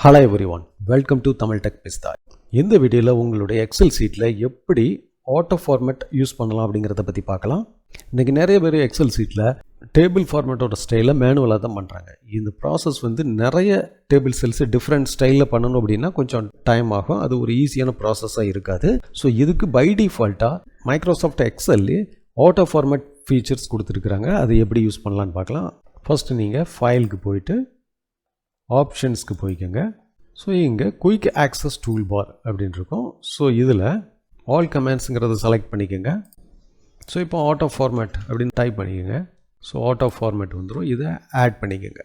Hello everyone, welcome to Tamil Tech Pistha. இந்த வீடியோவில் உங்களுடைய எக்ஸல் சீட்டில் எப்படி ஆட்டோ ஃபார்மேட் யூஸ் பண்ணலாம் அப்படிங்கிறத பற்றி பார்க்கலாம். இன்றைக்கி நிறைய பேர் எக்ஸல் சீட்டில் டேபிள் ஃபார்மேட்டோட ஸ்டைலில் மேனுவலாக தான் பண்ணுறாங்க. இந்த ப்ராசஸ் நிறைய டேபிள் செல்ஸு டிஃப்ரெண்ட் ஸ்டைலில் பண்ணணும் அப்படின்னா கொஞ்சம் டைம் ஆகும். அது ஒரு ஈஸியான ப்ராசஸாக இருக்காது. ஸோ இதுக்கு பை டிஃபால்ட்டாக மைக்ரோசாஃப்ட் எக்ஸல்லே ஆட்டோ ஃபார்மேட் ஃபீச்சர்ஸ் கொடுத்துருக்குறாங்க. அது எப்படி யூஸ் பண்ணலான்னு பார்க்கலாம். ஃபர்ஸ்ட்டு நீங்கள் ஃபைலுக்கு போயிட்டு ஆப்ஷன்ஸ்க்கு போய்க்கோங்க. ஸோ இங்கே குயிக் ஆக்சஸ் டூல் பார் அப்படின்னு இருக்கும். ஸோ இதில் ஆல் கமெண்ட்ஸுங்கிறத செலக்ட் பண்ணிக்கோங்க. ஸோ இப்போ ஆட்டோ ஃபார்மேட் அப்படின்னு டைப் பண்ணிக்கோங்க. ஸோ ஆட்டோ ஃபார்மேட் வந்துடும். இதை ஆட் பண்ணிக்கோங்க.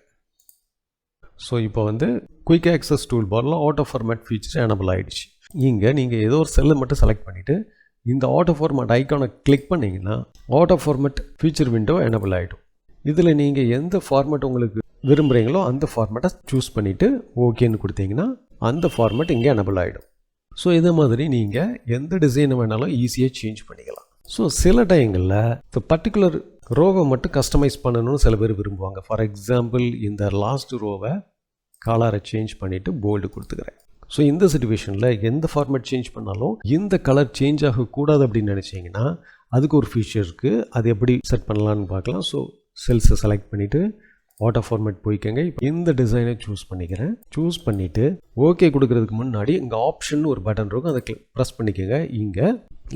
ஸோ இப்போ குயிக் ஆக்சஸ் டூல் பாரில் ஆட்டோ ஃபார்மேட் ஃபீச்சர் எனபிள் ஆகிடுச்சு. இங்கே நீங்கள் ஏதோ ஒரு செல்லை மட்டும் செலக்ட் பண்ணிவிட்டு இந்த ஆட்டோ ஃபார்மேட் ஐக்கானை கிளிக் பண்ணிங்கன்னா auto format feature window enable ஆகிடும். இதில் நீங்கள் எந்த ஃபார்மேட் உங்களுக்கு விரும்புகிறீங்களோ அந்த ஃபார்மேட்டை சூஸ் பண்ணிவிட்டு ஓகேன்னு கொடுத்தீங்கன்னா அந்த ஃபார்மேட் இங்கே எனபிள் ஆகிடும். ஸோ இதே மாதிரி நீங்கள் எந்த டிசைனை வேணாலும் ஈஸியாக சேஞ்ச் பண்ணிக்கலாம். ஸோ சில டைங்களில் இப்போ பர்டிகுலர் ரோவை மட்டும் கஸ்டமைஸ் பண்ணணும்னு சில பேர் விரும்புவாங்க. ஃபார் எக்ஸாம்பிள் இந்த லாஸ்ட் ரோவை கலரை சேஞ்ச் பண்ணிவிட்டு போல்டு கொடுத்துக்கிறேன். ஸோ இந்த சிச்சுவேஷனில் எந்த ஃபார்மேட் சேஞ்ச் பண்ணாலும் இந்த கலர் சேஞ்ச் ஆகக்கூடாது அப்படின்னு நினச்சிங்கன்னா அதுக்கு ஒரு ஃபீச்சர் இருக்குது. அது எப்படி செட் பண்ணலான்னு பார்க்கலாம். ஸோ செல்ஸை செலக்ட் பண்ணிவிட்டு ஆட்டோ ஃபார்மேட் போய்க்கங்க. இப்போ இந்த டிசைனை சூஸ் பண்ணிக்கிறேன். சூஸ் பண்ணிவிட்டு ஓகே கொடுக்கறதுக்கு முன்னாடி இங்கே ஆப்ஷன் ஒரு பட்டன் இருக்கும். அதை ப்ரெஸ் பண்ணிக்கோங்க. இங்கே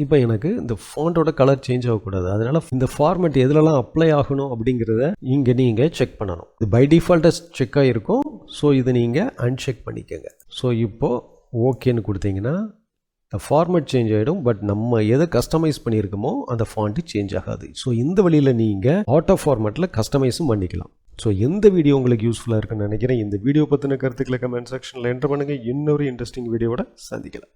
இப்போ எனக்கு இந்த ஃபாண்ட்டோட கலர் சேஞ்ச் ஆகக்கூடாது. அதனால் இந்த ஃபார்மேட் எதுலலாம் அப்ளை ஆகணும் அப்படிங்கிறத இங்கே நீங்கள் செக் பண்ணணும். இது பை டிஃபால்ட்டாக செக் ஆகிருக்கும். ஸோ இதை நீங்கள் அன்செக் பண்ணிக்கோங்க. ஸோ இப்போது ஓகேன்னு கொடுத்தீங்கன்னா ஃபார்மேட் சேஞ்ச் ஆகிடும். பட் நம்ம எதை கஸ்டமைஸ் பண்ணியிருக்கோமோ அந்த ஃபாண்ட்டு சேஞ்ச் ஆகாது. ஸோ இந்த வழியில் நீங்கள் ஆட்டோ ஃபார்மேட்டில் கஸ்டமைஸும் பண்ணிக்கலாம். ஸோ எந்த வீடியோ உங்களுக்கு யூஸ்ஃபுல்லாக இருக்குன்னு நினைக்கிறேன். இந்த வீடியோ பற்றின கருத்துக்களை கமெண்ட் செக்ஷனில் என்டர் பண்ணுங்கள். இன்னொரு இன்ட்ரெஸ்டிங் வீடியோவோட சந்திக்கலாம்.